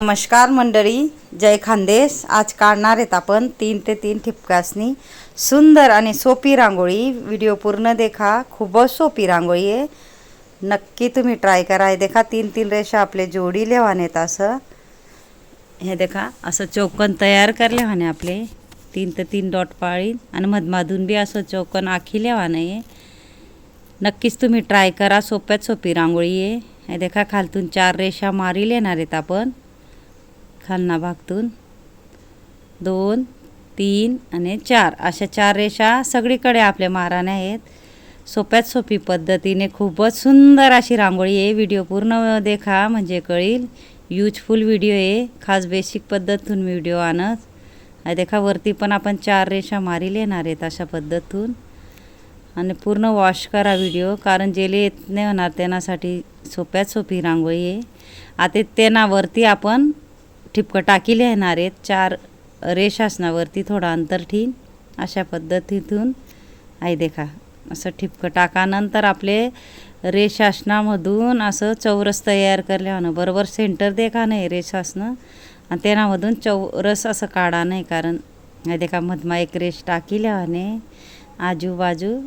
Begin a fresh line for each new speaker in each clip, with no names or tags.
नमस्कार मंडळी, जय खानदेश। आज काढणार आहेत आपण 3 ते 3 ठिपकासनी सुंदर आणि सोपी रांगोळी। व्हिडिओ पूर्ण देखा, खूपच सोपी रांगोळी आहे, नक्की तुम्ही ट्राय करा। हे देखा 3-3 रेषा आपले जोडी लेवानेत असं, हे देखा असं चौकोन तयार करले वाने आपले 3 ते 3 डॉट पाळी आणि मधमाधून बी असं चौकोन आखी लेवाने आहे। नक्कीच तुम्ही ट्राय करा, सोप्यात सोपी रांगोळी आहे। हे देखा खालतून 4 रेषा मारी लेणार आहेत आपण, खालना भागतून 2 3 आणि 4 अशा 4 रेषा सगळीकडे आपल्या माराने आहेत। सोप्यात सोपी पद्धतीने खूपच सुंदर अशी रांगोळी आहे। व्हिडिओ पूर्ण देखा म्हणजे कळेल, यूजफुल व्हिडिओ आहे। खास बेसिक पद्धतीतून व्हिडिओ आणत आहे। देखा वरती पण आपण 4 रेषा मारी लेणार आहेत अशा पद्धतीतून, आणि पूर्ण वॉश करा व्हिडिओ, कारण जेले येत नाही होणार त्यांनासाठी सोप्यात सोपी रांगोळी आहे। आता त्यांनावरती आपण ठिपकं टाकी लिहिणार आहेत। 4 रेषासनावरती थोडं अंतर ठेवून अशा पद्धतीतून आहे देखा असं ठिपकं टाकानंतर आपले रेषासनामधून असं चौरस तयार करल्यानं बरोबर सेंटर देखा नाही रेषासनं, आणि त्यामधून चौरस असं काढा नाही, कारण आहे देखा मधमा एक रेष टाकील्याने आजूबाजू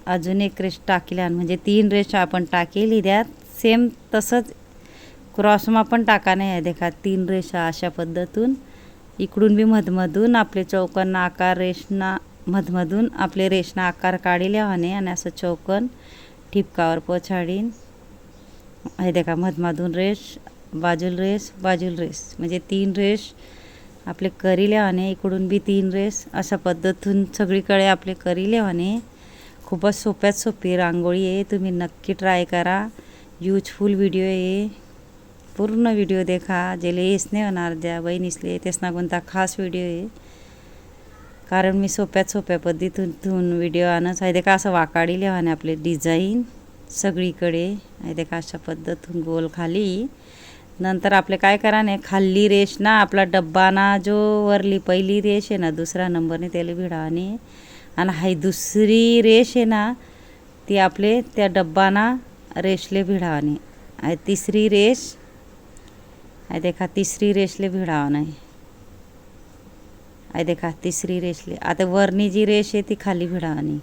अजून एक रेष टाकील्या, म्हणजे 3 रेषा आपण टाकेली द्यात। सेम तसंच क्रॉसमा पण टाका नाही आहे देखा 3 रेषा अशा पद्धतीतून इकडून बी मधमधून आपले चौकोन आकार रेषना मधमधून आपले रेषना आकार काढिले वाने, आणि असं चौकोन ठिपकावर पोछाडीन आहे देखा मधमधून रेष बाजूल रेष बाजूल रेष, म्हणजे 3 रेष आपले करीले वाने, इकडून बी 3 रेष अशा पद्धतीतून सगळीकडे आपले करीले वाने। खूपच सोप्यात सोपी रांगोळी आहे, तुम्ही नक्की ट्राय करा। यूजफुल व्हिडिओ आहे, पूर्ण व्हिडिओ देखा। जेले येस नाही होणार, ज्या बहिणीसले तेसना कोणता खास व्हिडिओ आहे, कारण मी सोप्यात सोप्या पद्धतीतून व्हिडिओ आणत आहे। देखा असं वाकाडी लेवाने आपले डिझाईन सगळीकडे आहे देखा अशा पद्धतीतून गोल खाली। नंतर आपले काय करा नाही, खाली रेष ना आपला डब्बाना जो वरली पहिली रेष आहे ना दुसरा नंबरने त्याला भिडावाने, आणि हाई दुसरी रेष आहे ना ती आपले त्या डब्बाना रेषले भिडावाने आहे। तिसरी रेष आहे देखा, तिसरी रेषले भिडावा नाही आहे देखा तिसरी रेषले। आता वरनी जी रेष आहे ती खाली भिडावानी,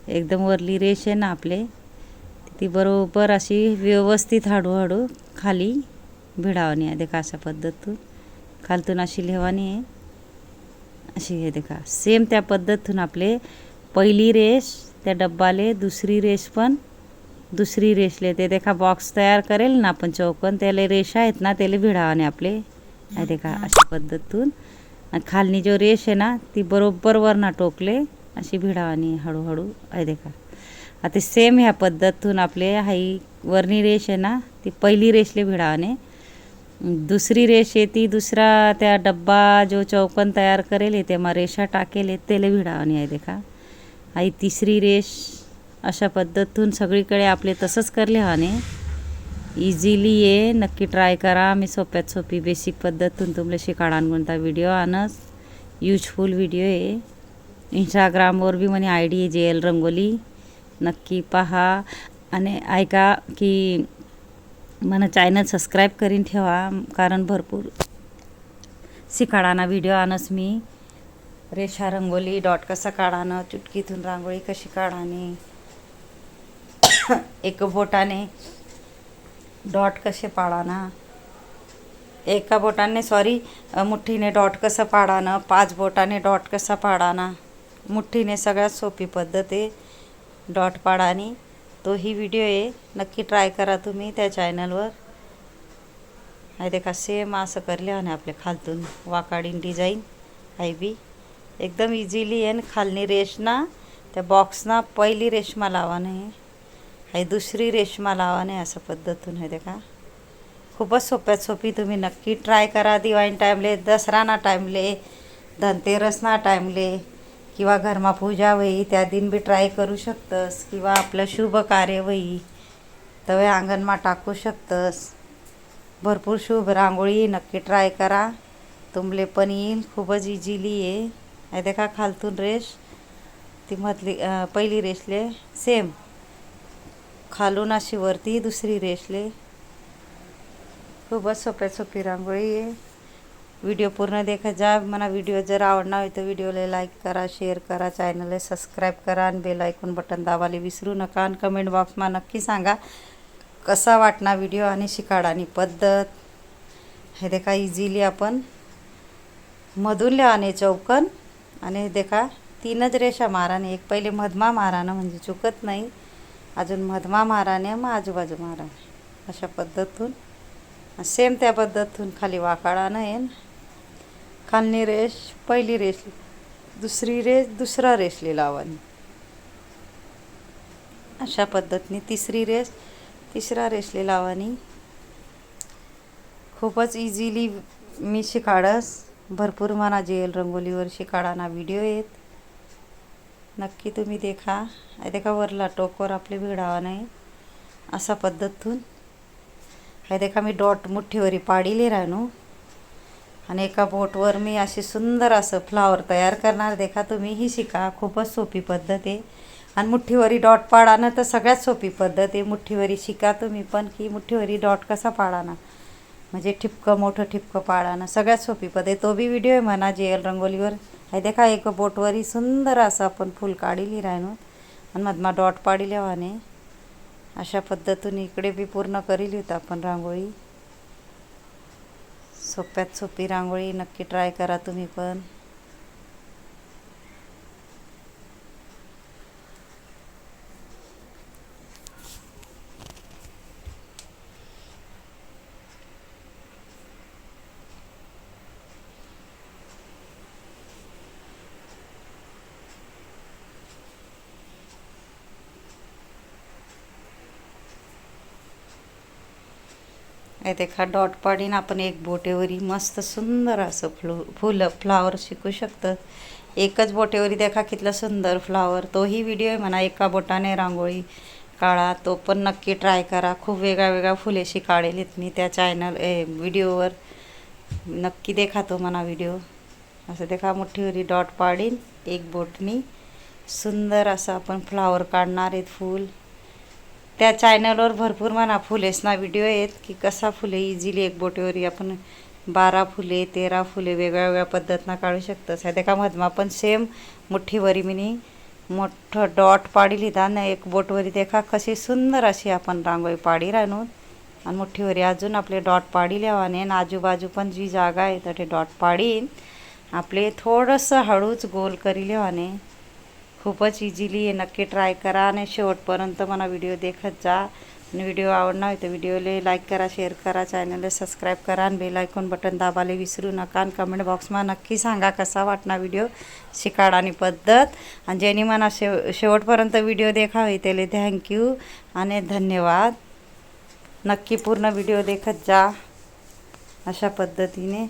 एकदम वरली रेष आहे ना आपले ती बरोबर अशी व्यवस्थित हळूहळू खाली भिडावानी आहे देखा अशा पद्धतीतून खालतून अशी लिहवानी आहे अशी आहे देखा। सेम त्या पद्धतीतून आपले पहिली रेष त्या डब्बाले, दुसरी रेष पण दुसरी रेषले, ते देखा बॉक्स तयार करेल ना आपण चौकोन, त्याला रेषा आहेत ना त्याला भिडावाने आपले आहे देखा अशा पद्धतीतून। आणि खालनी जो रेष आहे ना ती बरोबर वरना टोकले अशी भिडावानी हळूहळू आहे देखा। आता सेम ह्या पद्धतीतून आपले हाई वरनी रेष आहे ना ती पहिली रेषले भिडावाने, दुसरी रेष आहे ती दुसरा त्या डब्बा जो चौकोन तयार करेल तेव्हा रेषा टाकेल त्याला भिडावानी आहे देखा। हाई तिसरी रेष अशा पद्धतीतून सगळीकडे आपले तसंच करले वाने। इझिली आहे, नक्की ट्राय करा। मी सोप्यात सोपी बेसिक पद्धतीतून तुमले शिकाडान कोणता व्हिडिओ आणस, यूजफुल व्हिडिओ आहे। इंस्टाग्रामवर बी म्हणे ID आहे JL रंगोली, नक्की पहा आणि ऐका की मला चॅनल सबस्क्राईब करीन ठेवा, कारण भरपूर शिकाडाना व्हिडिओ आणस मी। रेषा रंगोली, डॉट कसा काढानं, चुटकीतून रांगोळी कशी काढानी, एक बोटाने डॉट कसे पाडाना, एका बोटाने मुठ्ठीने डॉट कसं पाडानं, 5 बोटाने डॉट कसा पाडाना, मुठ्ठीने सगळ्यात सोपी पद्धत आहे डॉट पाडानी। तो ही व्हिडिओ आहे, नक्की ट्राय करा तुम्ही त्या चॅनलवर आहे देखा। सेम असं करले आणि आपले खालतून वाकाडीन डिझाईन आहे बी एकदम इझिली आहे। खालनी रेषना त्या बॉक्सना पहिली रेषमा लावाने आहे, दुसरी रेषमा लावाने असं पद्धतीतून आहे देखा। खूपच सोप्यात सोपी, तुम्ही नक्की ट्राय करा। दिवाळी टाईमले, दसराना टाईमले, धनतेरसना टाईमले, किंवा घरमा पूजा होई त्या दिन बी ट्राय करू शकतस, किंवा आपलं शुभ कार्य होई तवे अंगणमा टाकू शकतस। भरपूर शुभ रांगोळी नक्की ट्राय करा, तुमले पण येईल। खूपच इझिली आहे देखा। खालतून रेष ती मधली पहिली रेषले सेम खालून अशी वरती दुसरी रेषले खूपच सोपी रांगोळी आहे. व्हिडिओ पूर्ण देखत जा. मला व्हिडिओ जर आवडला तर व्हिडिओला लाईक करा, शेअर करा, चॅनलला सबस्क्राईब करा आणि बेल आयकॉन बटन दाबायला विसरू नका. आणि कमेंट बॉक्समा नक्की सांगा कसा वाटणार व्हिडिओ आणि शिकाडानी पद्धत. हे देखा इझिली आपण मधून लिहाने चौकन आणि देखा 3च रेषा माराने. एक पहिले मधमा माराने म्हणजे चुकत नाही. अजून मधमा माराने मग आजूबाजू माराने. अशा पद्धतीतून सेम त्या पद्धतीतून खाली वाकाडानं येईन. खालनी रेष पहिली रेष, दुसरी रेष दुसरा रेषली लावानी. अशा पद्धतीने तिसरी रेष तिसरा रेषली लावानी. खूपच इझिली मी शिकाडस. भरपूर मना जेल रंगोलीवर शिकाडाना व्हिडिओ आहेत. नक्की तुम्ही देखा. देखा वरला टोकवर आपले भिडावा नाही. अशा पद्धतीतून हे देखा मी डॉट मुठ्ठीवरी पाडीले राहणू आणि एका बोटवर मी अशी सुंदर असं फ्लावर तयार करणार. देखा तुम्ही ही शिका. खूपच सोपी पद्धत आहे. आणि मुठ्ठीवरी डॉट पाडानं तर सगळ्यात सोपी पद्धत आहे. मुठ्ठीवरी शिका तुम्ही पण की मुठ्ठीवरी डॉट कसा पाडाना म्हणजे ठिपकं मोठं ठिपकं पाडानं सगळ्यात सोपी पद्धत. तो बी व्हिडिओ आहे म्हणा जेल रंगोलीवर. हे देखा एक बोटवरी सुंदर असं आपण फुल काढीली राहणू आणि मधमा डॉट पाडी लेवाने. अशा पद्धतीने इकडे बी पूर्ण करील होतं आपण रांगोळी. सोप्यात सोपी रांगोळी नक्की ट्राय करा तुम्ही पण. हे देखा डॉट पाडीन आपण एक बोटेवरी मस्त सुंदर असं फ्लावर शिकू शकतं. एकच बोटेवरी देखा कितलं सुंदर फ्लावर. तोही व्हिडिओ आहे म्हणा एका बोटाने रांगोळी काढा. तो पण नक्की ट्राय करा. खूप वेगळ्या फुलेशी काढेलीत मी त्या व्हिडिओवर. नक्की देखा तो म्हणा व्हिडिओ. असं देखा मुठ्ठीवरी डॉट पाडीन एक बोटनी सुंदर असं आपण फ्लावर काढणार आहेत फूल. त्या चॅनलवर भरपूर म्हणा फुलेसना व्हिडिओ आहेत की कसा फुले इझिली एक बोटेवरी आपण 12 फुले 13 फुले वेगळ्या पद्धतीनं काढू शकतो. सध्या का मधमा पण सेम मुठ्ठीवरी मी मोठं डॉट पाडी लिहिता ना एक बोटवरी देखा कशी सुंदर अशी आपण रांगोळी पाडी राहणू आणि मुठ्ठीवरी अजून आपले डॉट पाडी लेवाने आणि आजूबाजू पण जी जागा आहे तर ते डॉट पाडीन आपले थोडंसं हळूच गोल करी लेवाने. खूपच इझिली आहे. नक्की ट्राय करा आणि शेवटपर्यंत मला व्हिडिओ देखत जा. आणि व्हिडिओ आवडला तर व्हिडिओला लाईक करा, शेअर करा, चॅनलला सबस्क्राईब करा आणि बेल आयकॉन बटन दाबायला विसरू नका. आणि कमेंट बॉक्समा नक्की सांगा कसा वाटला व्हिडिओ शिकाडानी पद्धत. आणि ज्यांनी मला शेवटपर्यंत व्हिडिओ देखावे त्याला थँक्यू आणि धन्यवाद. नक्की पूर्ण व्हिडिओ देखत जा. अशा पद्धतीने